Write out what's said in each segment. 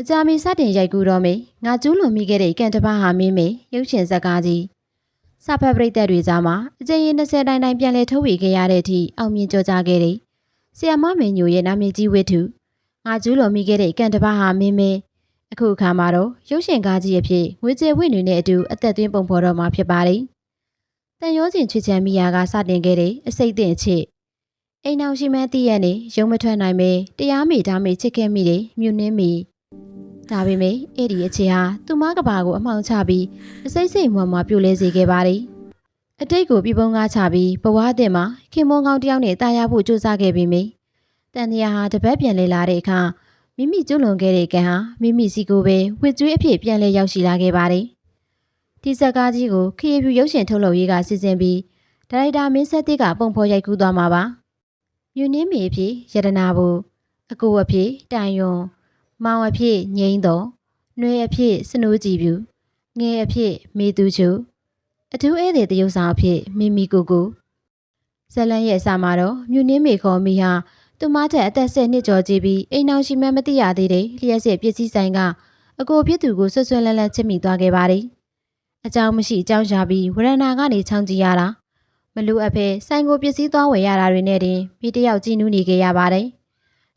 ကြာမီစတင်ရိုက်ကူးတော့မေငါကျူးလွန်မိခဲ့တဲ့ကံတစ်ပါးဟာမင်းမေရုပ်ရှင်ဇာတ်ကားကြီးစာဖတ်ပရိသတ်တွေကြားမှာအကြိမ်ရင်20တိုင်တိုင်ပြန်လည်ထုတ်ဝေခဲ့ရတဲ့အထိအောင်မြင်ကြော်ကြားခဲ့တယ်။ဆီယမမင်းညိုရဲ့နာမည်ကြီးဝတ္ထုငါကျူးလွန်မိခဲ့တဲ့ကံတစ်ပါးဟာမင်းမေအခုအခါမှာတော့ရုပ်ရှင်ကားကြီးအဖြစ်ငွေကြေးဝိတွေနဲ့အတူအသက်သွင်းပုံဖော်တော့မှာဖြစ်ပါတယ်။တန်ရောစင်ချွေချမ်းမိယာကစတင်ခဲ့တဲ့အစိတ်တင်ချစ်အိမ်အောင်ရှိမှန်းတည့်ရနေရုံမထွက်နိုင်ပဲတရားမိသားမိချစ်ခဲ့မိတယ်မြူနှင်းမိဒါပေမဲ့အဲ့ဒီအခြေဟာသူမကဘာကိုအမှောင်ချပြီးအစိမ့်စိမ့်မွားမွားပြိုလဲစေခဲ့ပါတယ်။အတိတ်ကိုပြပုံကားချပြီးဘဝအသစ်မှာခင်မွန်ကောင်းတယောက်နဲ့တာယာဖို့ကြိုးစားခဲ့ပြီးမိတန်တရားဟာတပတ်ပြန်လဲလာတဲ့အခါမိမိကျွလွန်ခဲ့တဲ့ကံဟာမိမိစီကိုပဲဝစ်ကျွေးအဖြစ်ပြန်လဲရောက်ရှိလာခဲ့ပါတယ်။ဒီဇက်ကားကြီးကိုခရီးဖြူရုပ်ရှင်ထုတ်လုပ်ရေးကစီစဉ်ပြီးဒါရိုက်တာမင်းဆက်တိကပုံဖော်ရိုက်ကူးသွားမှာပါ။မြူနှင်းမီအဖြစ်ရတနာဘူးအကိုအဖြစ်တိုင်ယွန်မောင်အဖြစ်ငိမ့်တော်နှွေအဖြစ်စနိုးကြည်ပြူငယ်အဖြစ်မေသူချုအထူးဧည့်သည်တရုတ်ဆောင်အဖြစ်မိမိကိုကိုဇလန်ရဲ့အစမှာတော့မြူနှင်းမေခေါ်မိဟာသူမထက်အသက်10နှစ်ကျော်ကြီးပြီးအိမ်အောင်ရှိမှန်းမသိရသေးတဲ့လျှက်စစ်ပစ္စည်းဆိုင်ကအကိုဖြစ်သူကိုဆွဆွလန်းလန်းချစ်မိသွားခဲ့ပါတယ်အကြောင်းမရှိအကြောင်းရှာပြီးဝရဏာကနေချောင်းကြည့်ရတာမလူအဖေဆိုင်ကိုပစ္စည်းသွားဝယ်ရတာတွေနဲ့တင်မိတယောက်ကြည်နူးနေခဲ့ရပါတယ်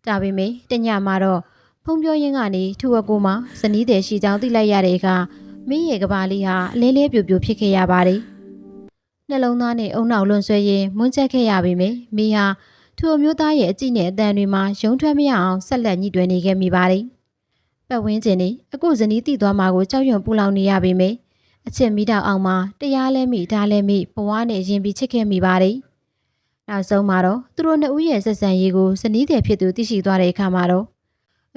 ဒါပေမဲ့တညမှာတော့ဖုံပြောရင်းကနေထူအကိုမှာဇနီးတဲ့ရှိကြောင်းသိလိုက်ရတဲ့အခါမင်းရဲ့ကဘာလေးဟာအလေးလေးပြူပြူဖြစ်ခဲ့ရပါတယ်။နှလုံးသားနဲ့အုံနောက်လွန်ဆွဲရင်းမွန်းချက်ခဲ့ရပေမယ့်မိဟာထူအမျိုးသားရဲ့အကြည့်နဲ့အတန်တွေမှာရုံထွက်မရအောင်ဆက်လက်ညှိတွယ်နေခဲ့မိပါတယ်။ပတ်ဝန်းကျင်နေအခုဇနီးတည်သွားမှာကိုကြောက်ရွံ့ပူလောင်နေရပေမယ့်အချစ်မိတောက်အောင်မှာတရားလဲမိဒါလဲမိဘဝနဲ့ရင်ပြီးချစ်ခဲ့မိပါတယ်။နောက်ဆုံးမှာတော့သူတို့နှစ်ဦးရဲ့ဆက်ဆံရေးကိုဇနီးတဲ့ဖြစ်သူသိရှိသွားတဲ့အခါမှာတော့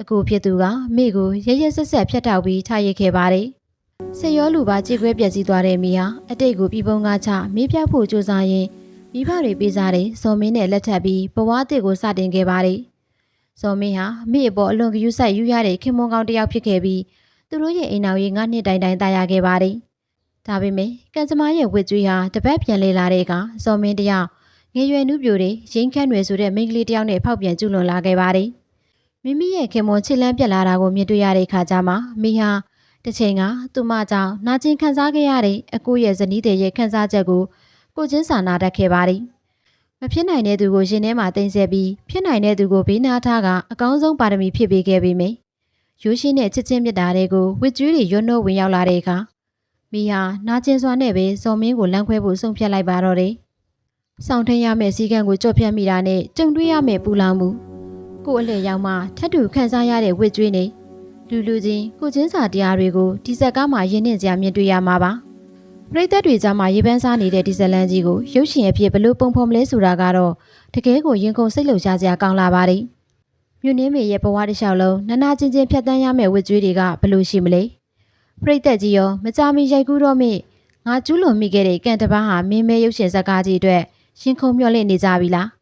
အကိုဖြစ်သူကမိကိုရရဆက်ဆက်ဖြတ်တောက်ပြီးထားရခဲ့ပါတယ်။ဆေရောလူပါကြေခွဲပြက်စီးသွားတဲ့မိဟာအတိတ်ကိုပြပုံကားချမေးပြဖို့ကြိုးစားရင်းမိဘတွေပေးစားတဲ့ဇော်မင်းနဲ့လက်ထပ်ပြီးဘဝအသစ်ကိုစတင်ခဲ့ပါတယ်။ဇော်မင်းဟာမိအပေါ်အလွန်ဂရုစိုက်ယူရတဲ့ခင်မွန်ကောင်းတစ်ယောက်ဖြစ်ခဲ့ပြီးသူတို့ရဲ့အိမ်တော်ရေး9နှစ်တိုင်တိုင်တာယာခဲ့ပါတယ်။ဒါပေမဲ့ကံကြမ္မာရဲ့ဝစ်ကြွေးဟာတပတ်ပြန်လဲလာတဲ့အခါဇော်မင်းတယောက်ငယ်ရွယ်နုပြိုတွေရင်းခန့်တွေဆိုတဲ့မိန်းကလေးတယောက်နဲ့ဖောက်ပြန်ကျူးလွန်လာခဲ့ပါတယ်။မိမိရဲ့ခင်မွန်ချစ်လန်းပြက်လာတာကိုမြင်တွေ့ရတဲ့အခါကျမှမိဟာတစ်ချိန်ကသူမကြောင့်နာကျင်ခံစားခဲ့ရတဲ့အကိုရဲ့ဇနီးတဲ့ရဲ့ခံစားချက်ကိုကိုချင်းစာနာတတ်ခဲ့ပါတယ်။မဖြစ်နိုင်တဲ့သူကိုရင်ထဲမှာတင်ဆက်ပြီးဖြစ်နိုင်တဲ့သူကိုဘေးနားထားကအကောင်းဆုံးပါရမီဖြစ်ပေးခဲ့ပေမယ့်ရိုးရှင်းတဲ့ချစ်ချင်းမြတ်တာတွေကိုဝစ်ကျွေးတွေရွနှုတ်ဝင်ရောက်လာတဲ့အခါမိဟာနာကျင်စွာနဲ့ပဲဇော်မင်းကိုလမ်းခွဲဖို့ဆုံးဖြတ်လိုက်ပါတော့တယ်။ဆောင်ထင်းရမယ့်စည်းကမ်းကိုကြော့ဖြတ်မိတာနဲ့ကြုံတွေ့ရမယ့်ပူလောင်မှုကိုအလှည့်ရောက်မှထပ်တူခန်းစားရတဲ့ဝစ်ကျွေးနေလူချင်းကိုချင်းစာတရားတွေကိုဒီဇက်ကားမှာရင်းနှင်းစရာမြင်တွေ့ရမှာပါပရိသတ်တွေကြားမှာရေပန်းစားနေတဲ့ဒီဇက်လန်ကြီးကိုရုပ်ရှင်အဖြစ်ဘလို့ပုံဖော်မလဲဆိုတာကတော့တကယ်ကိုရင်ခုန်စိတ်လှုပ်ရှားစရာကောင်းလာပါတယ်မြူနှင်းမေရဲ့ဘဝတစ်လျှောက်လုံးနာနာကျင်ကျင်ဖြတ်တန်းရမယ့်ဝစ်ကျွေးတွေကဘလို့ရှိမလဲပရိသတ်ကြီးရောမကြမီရိုက်ကူးတော့မိငါကျူးလွန်မိခဲ့တဲ့ကံတစ်ပါးဟာမင်းမဲရုပ်ရှင်ဇက်ကားကြီးအတွက်ရင်ခုန်မျှော်လင့်နေကြပြီလား